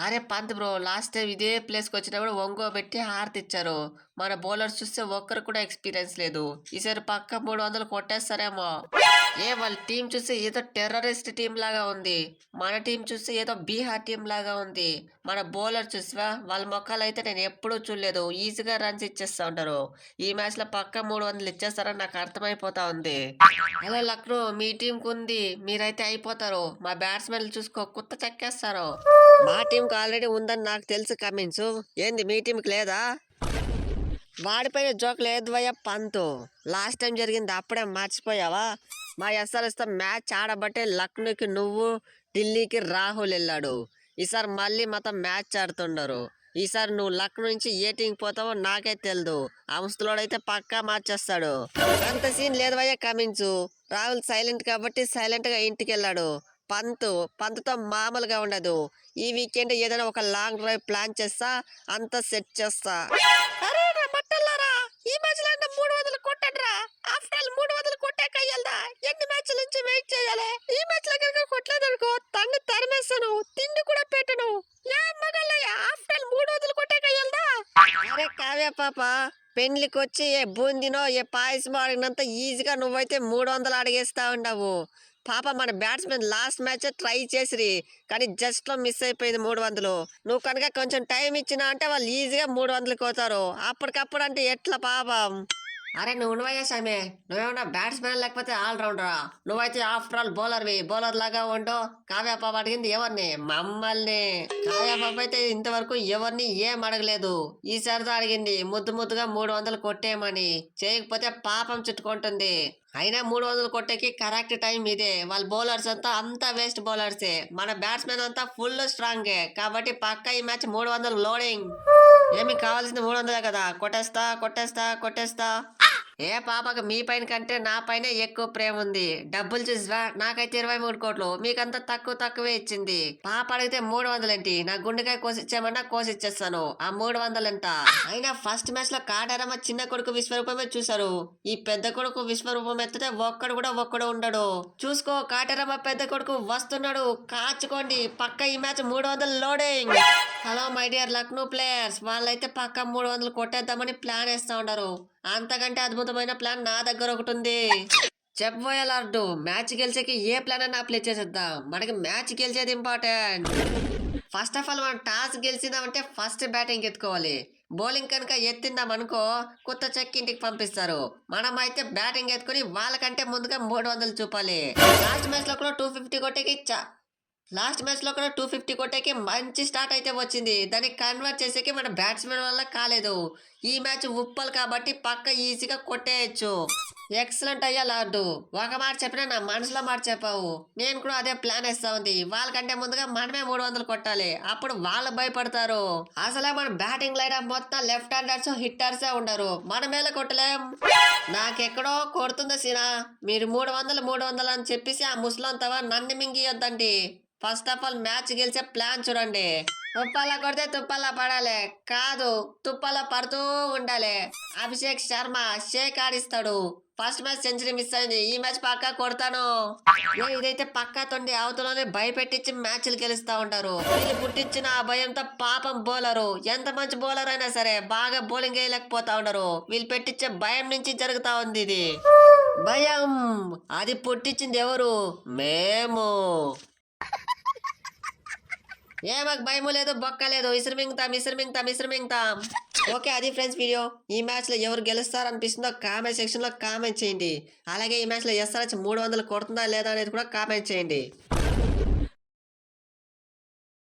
అరే Pant bro, last time ఇదే ప్లేస్కి వచ్చినప్పుడు ఒంగోబెట్టి హారతి ఇచ్చారు. మన బౌలర్స్ చూస్తే ఒక్కరు కూడా ఎక్స్పీరియన్స్ లేదు. ఈసారి పక్క 300 కొట్టేస్తారేమో. వాళ్ళ టీం చూస్తే ఏదో టెర్రరిస్ట్ టీం లాగా ఉంది. మన టీం చూస్తే ఏదో బీహార్ టీం లాగా ఉంది. మన బౌలర్ చూసివా, వాళ్ళ మొక్కలు అయితే నేను ఎప్పుడూ చూడలేదు. ఈజీగా రన్స్ ఇచ్చేస్తా ఉంటారు. ఈ మ్యాచ్ లో పక్క 300 ఇచ్చేస్తారని నాకు అర్థమైపోతా ఉంది. హలో లక్నో, మీ టీం కు ఉంది, మీరైతే అయిపోతారు. మా బ్యాట్స్మెన్ చూసుకో కుత్త చెక్కేస్తారు. మా టీంకి ఆల్రెడీ ఉందని నాకు తెలుసు కమిన్స్. ఏంది మీ టీంకి లేదా? వాడిపైన జోక్ లేదు భయ్య పంతు. లాస్ట్ టైం జరిగింది అప్పుడే మర్చిపోయావా? మా ఎస్ఆర్ఎస్తో మ్యాచ్ ఆడబట్టే లక్నోకి నువ్వు, ఢిల్లీకి రాహుల్ వెళ్ళాడు. ఈసారి మళ్ళీ మొత్తం మ్యాచ్ ఆడుతుండరు. ఈసారి నువ్వు లక్నో నుంచి ఏ టీంకి పోతావో నాకే తెలియదు. ఆ ముస్తులోడైతే పక్కా మార్చేస్తాడు. అంత సీన్ లేదు భయ్య కమిన్స్. రాహుల్ సైలెంట్ కాబట్టి సైలెంట్ గా ఇంటికి వెళ్ళాడు. పంతుతో మామూలుగా ఉండదు. ఈ వీకెండ్ ఏదైనా ఒక లాంగ్ డ్రైవ్ ప్లాన్ చేస్తా, అంతా సెట్ చేస్తా. అరే నా బట్టలారా, ఈ మ్యాచ్ లో 300 కొట్టండిరా. ఆఫ్టర్ ఆల్ 300 కొట్టే కయ్యల్దా, ఎన్ని మ్యాచ్ల నుంచి వెయిట్ చేయాలి? ఈ మ్యాచ్ లో కనుక కొట్టలేదనుకో తన్ని తరిమేస్తాను, తిండి కూడా పెట్టను. ఏ మగలయ్య, ఆఫ్టర్ ఆల్ 300 కొట్టే కయ్యల్దా. అరే కావ్య పాప, పెండ్లికి వచ్చి ఏ బూందినో ఏ పాయసమో అడిగినంత ఈజీగా నువ్వైతే 300 అడిగేస్తా ఉండవు. పాప మన బ్యాట్స్మెన్ లాస్ట్ మ్యాచ్ ట్రై చేసిరి, కానీ జస్ట్ లో మిస్ అయిపోయింది 300. నువ్వు కనుక కొంచెం టైం ఇచ్చినా అంటే వాళ్ళు ఈజీగా 300 కోతారు. అప్పటికప్పుడు అంటే ఎట్లా పాపం? అరే నువ్వయ్యా సామే, నువ్వేమన్నా బ్యాట్స్మెన్ లేకపోతే ఆల్రౌండరా? నువ్వైతే ఆఫ్టర్ ఆల్ బౌలర్వి. బౌలర్ లాగా ఉండో. కావ్యాపాప అడిగింది ఎవరిని? మమ్మల్ని. కావ్యాపాప అయితే ఇంతవరకు ఎవరిని ఏం అడగలేదు. ఈసారితో అడిగింది ముద్దు ముద్దుగా 300 కొట్టేయమని. చేయకపోతే పాపం చుట్టుకుంటుంది. అయినా 300 కొట్టేకి కరెక్ట్ టైం ఇదే. వాళ్ళ బౌలర్స్ అంతా వేస్ట్ బౌలర్సే. మన బ్యాట్స్మెన్ అంతా ఫుల్ స్ట్రాంగే. కాబట్టి పక్క ఈ మ్యాచ్ 300 లోడింగ్. ఏమి కావాల్సింది 300 కదా, కొట్టేస్తా కొట్టేస్తా కొట్టేస్తా. ఏ పాపకు మీ పైన కంటే నా పైన ఎక్కువ ప్రేమ ఉంది. డబ్బులు చూసివా, నాకైతే 23 కోట్లు, మీకంతా తక్కువే ఇచ్చింది. పాప అడిగితే 300 ఏంటి? నా గుండెకాయ కోసిచ్చామన్నా కోసిచ్చేస్తాను. ఆ 300 ఎంత? అయినా ఫస్ట్ మ్యాచ్ లో కాటారమ్మ చిన్న కొడుకు విశ్వరూపమే చూసారు. ఈ పెద్ద కొడుకు విశ్వరూపం ఎత్తితే ఒక్కడు ఉండడు. చూసుకో, కాటారమ్మ పెద్ద కొడుకు వస్తున్నాడు, కాచుకోండి. పక్క ఈ match 300 loading. Hello my dear Lucknow players, వాళ్ళైతే పక్క 300 కొట్టేద్దామని ప్లాన్ వేస్తా ఉన్నారు. అంతకంటే అద్భుతమైన ప్లాన్ నా దగ్గర ఒకటి ఉంది. చెప్పబోయే లార్డు, మ్యాచ్ గెలిచేకి ఏ ప్లాన్ అన్నా అప్లై చేసేద్దాం. మనకి మ్యాచ్ గెలిచేది ఇంపార్టెంట్. ఫస్ట్ ఆఫ్ ఆల్ మనం టాస్ గెలిచిందామంటే ఫస్ట్ బ్యాటింగ్ ఎత్తుకోవాలి. బౌలింగ్ కనుక ఎత్తిందాం అనుకో కొత్త చెక్ ఇంటికి పంపిస్తారు. మనం అయితే బ్యాటింగ్ ఎత్తుకుని వాళ్ళకంటే ముందుగా 300 చూపాలి. లాస్ట్ మ్యాచ్ లో కూడా 250 కొట్టేకి ఇచ్చా. లాస్ట్ మ్యాచ్ లో కూడా 250 కొట్టేకి మంచి స్టార్ట్ అయితే వచ్చింది. దాన్ని కన్వర్ట్ చేసేకి మన బ్యాట్స్మెన్ వల్ల కాలేదు. ఈ మ్యాచ్ ఉప్పల్ కాబట్టి పక్క ఈజీగా కొట్టేయచ్చు. ఎక్సలెంట్ అయ్యా లార్డు, ఒక మాట చెప్పినా నా మనసులో మాట చెప్పావు. నేను కూడా అదే ప్లాన్ వేస్తా ఉంది. వాళ్ళకంటే ముందుగా మనమే 300 కొట్టాలి. అప్పుడు వాళ్ళు భయపడతారు. అసలే మన బ్యాటింగ్ లైన్ మొత్తం లెఫ్ట్ హ్యాండర్స్ హిట్టర్సే ఉండరు. మన మీద కొట్టలేం. నాకెక్కడో కొడుతుంది సీనా. మీరు 300 అని చెప్పేసి ఆ ముసలంతవా నన్ను మింగియొద్దండి. ఫస్ట్ ఆఫ్ ఆల్ మ్యాచ్ గెలిచే ప్లాన్ చూడండి. తుప్పలా కొడితే తుప్పలా పడాలి, కాదు తుప్పలా పడుతూ ఉండాలి. అభిషేక్ శర్మ షేక్ ఆడిస్తాడు. ఫస్ట్ మ్యాచ్ సెంచరీ మిస్ అయింది, ఈ మ్యాచ్ పక్కా కొడతాను. ఇదైతే పక్కా తొండి అవతలనే భయపెట్టించి మ్యాచ్లు గెలుస్తా ఉంటారు. వీళ్ళు పుట్టించిన ఆ భయంతో పాపం బౌలరు ఎంత మంచి బౌలర్ అయినా సరే బాగా బౌలింగ్ వేయలేకపోతా ఉండరు. వీళ్ళు పెట్టించే భయం నుంచి జరుగుతా ఉంది ఇది. భయం అది పుట్టించింది ఎవరు? మేము. మాకు భయము లేదు, బొక్క లేదు. ఇసురు మింగుతాం. ఓకే, అది ఫ్రెండ్స్ వీడియో. ఈ మ్యాచ్ లో ఎవరు గెలుస్తారు అనిపిస్తుందో కామెంట్ సెక్షన్ లో కామెంట్ చేయండి. అలాగే ఈ మ్యాచ్ లో ఎస్ఆర్హెచ్ 300 కొడుతుందా లేదా అనేది కూడా కామెంట్ చేయండి.